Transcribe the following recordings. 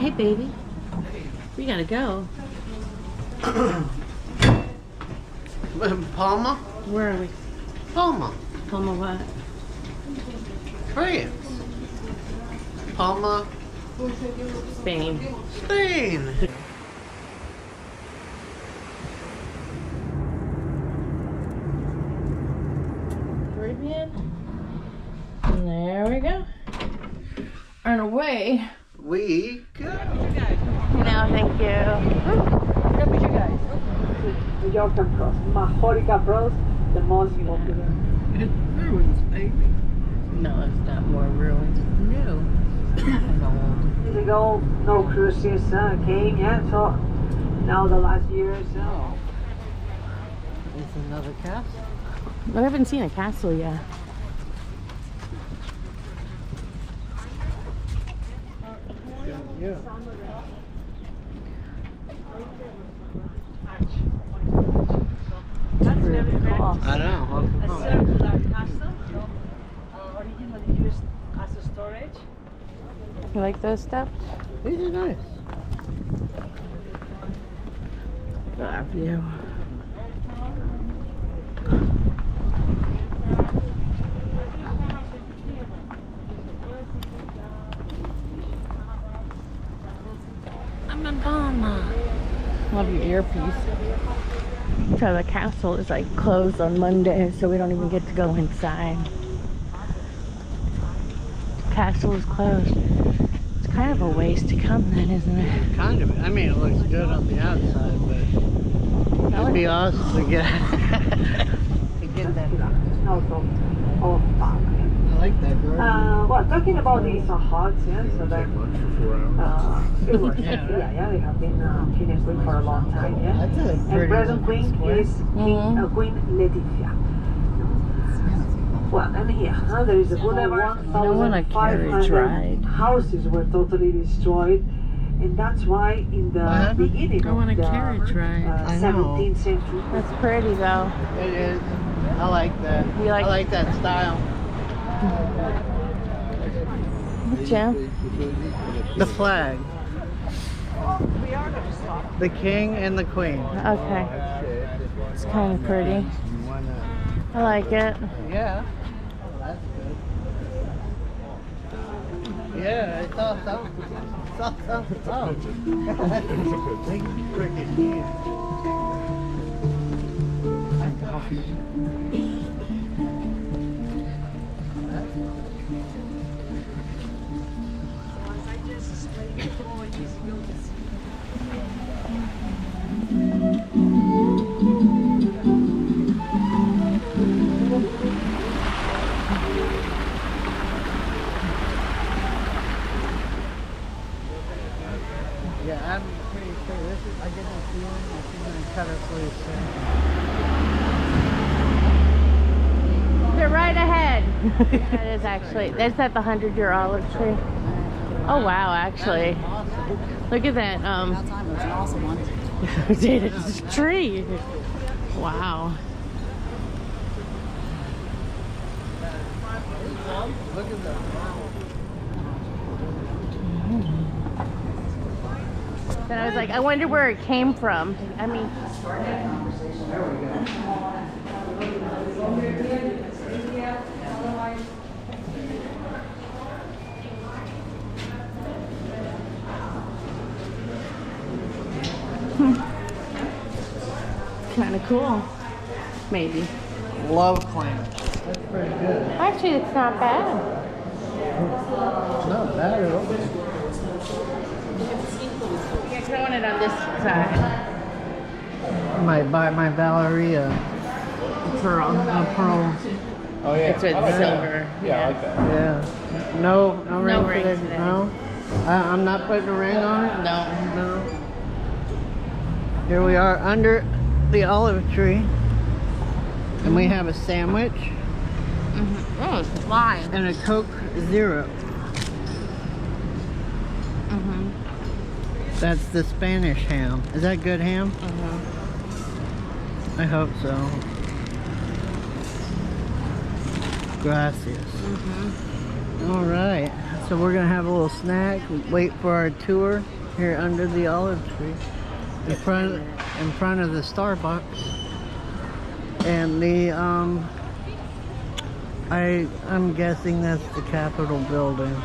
Hey, baby. We gotta go. Palma? Where are we? Palma. Palma what? France. Palma. Spain. Spain. Caribbean. And there we go. On our way. We go. No, thank you. Mallorca Cross, Majorca Cross, the most popular. It's ruins, baby. No, it's not more ruins. No. Years ago, no cruises came, yeah, so now the last years. It's another castle. I haven't seen a castle yet. Yeah. That's very cool. I know. A circular castle, originally used as a storage. You like those steps? These are nice. Love you. I'm in Palma. Love your earpiece. So the castle is like closed on Monday, so we don't even get to go inside. The castle is closed. It's kind of a waste to come then, isn't it? Kind of. I mean, it looks good on the outside, but it'd be awesome to get to get that. Oh, fuck. I like that garden. Well, talking about these huts, yeah, so that it was, yeah, they have been king and queen for a long time, yeah. That's a And pretty present queen square. is Queen Letizia. Well, and here, there is a boulevard. I want a carriage 1,500 ride. houses were totally destroyed, and that's why in the What? beginning I want a of the carriage ride. I know. 17th century. That's pretty though. It is. I like that. You like- I like that style. Jim? The flag. The king and the queen. Okay. It's kind of pretty. I like it. Yeah. That's good. Yeah, it's awesome. It's awesome. Oh. Big cricket here. Yeah, I'm pretty sure this is, I get a feeling that she's going to cut us loose soon. They're right ahead. That is actually, that's at the 100-year olive tree. Oh wow, actually. Awesome. Look at that. That time was an awesome one. Dude, it's a tree. Wow. Look at that. And I was like, I wonder where it came from. I mean, kind of cool. Maybe. Love clams. That's pretty good. Actually, it's not bad. Not bad at all. Yeah, throwing it on this side. My Valeria Pearl. pearl. Oh yeah. It's with I like that. silver. Yeah, I like that. Yeah. No ring ring today. today. No. I'm not putting a ring on it. No. No. Here we are under the olive tree, and we have a sandwich Mm-hmm. Oh, it's flying. and a Coke Zero. Mm-hmm. That's the Spanish ham. Is that good ham? Mm-hmm. I hope so. Gracias. Mm-hmm. All right. So we're gonna have a little snack, wait for our tour here under the olive tree in front of the Starbucks. And the I'm guessing that's the Capitol building.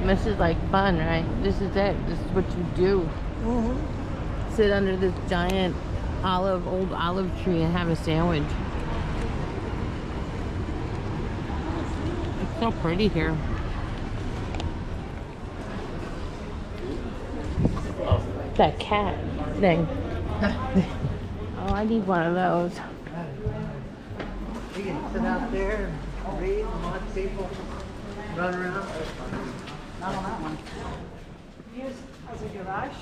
This is like fun, right? This is it. This is what you do. Sit under this giant old olive tree and have a sandwich. It's so pretty here. That cat thing. Oh, I need one of those. You can sit out there and read and watch people run around. Not on that one. Use as a garage.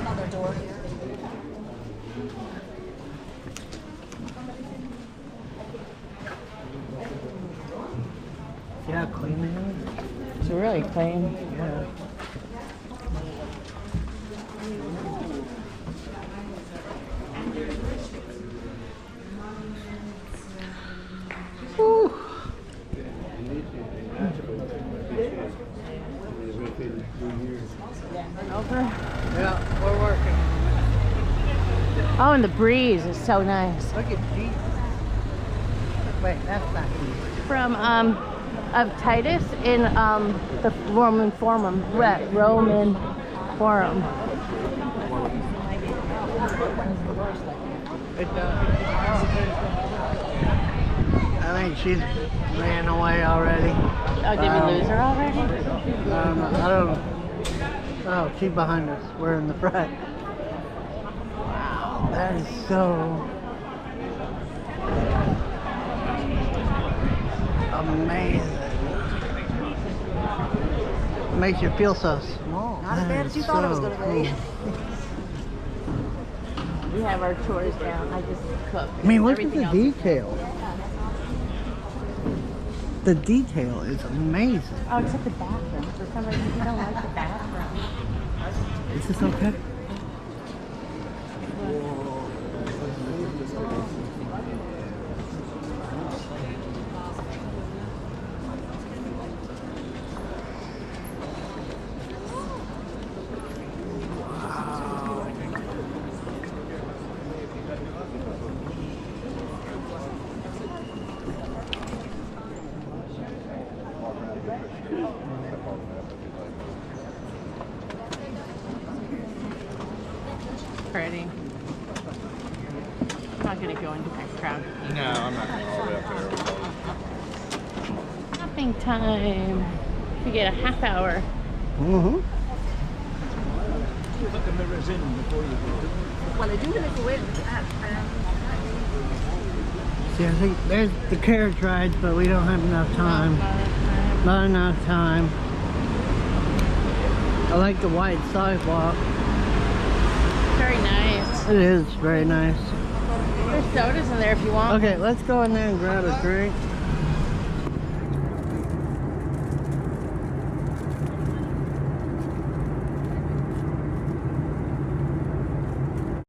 Another door here. See how clean it is? It's really clean. Yeah. Whew. Over. Yeah, we're working. Oh, and the breeze is so nice. Look at Jesus. Wait, that's not Jesus. From of Titus in the Roman Forum. Roman Forum. I think she's ran away already. Oh, did we lose her already? I don't. Oh, she's behind us. We're in the front. Wow, that is so amazing. It makes you feel so small. Not as bad as you thought it was going to be. We have our chores down. I just cook. I mean, look at Everything the else is detail. The detail is amazing. Oh, except the bathroom. For some reason, you don't like the bathroom. Is this okay? Pretty. I'm not gonna go into that crowd. No, I'm not going all the way up there. Shopping time. We get a half hour. Mm-hmm. Put the mirrors in before you go. Well, I do want to go in. See, I think there's the carriage rides, but we don't have enough time. Not enough time. I like the white sidewalk. Very nice. It is very nice. There's sodas in there if you want. Okay, let's go in there and grab a drink.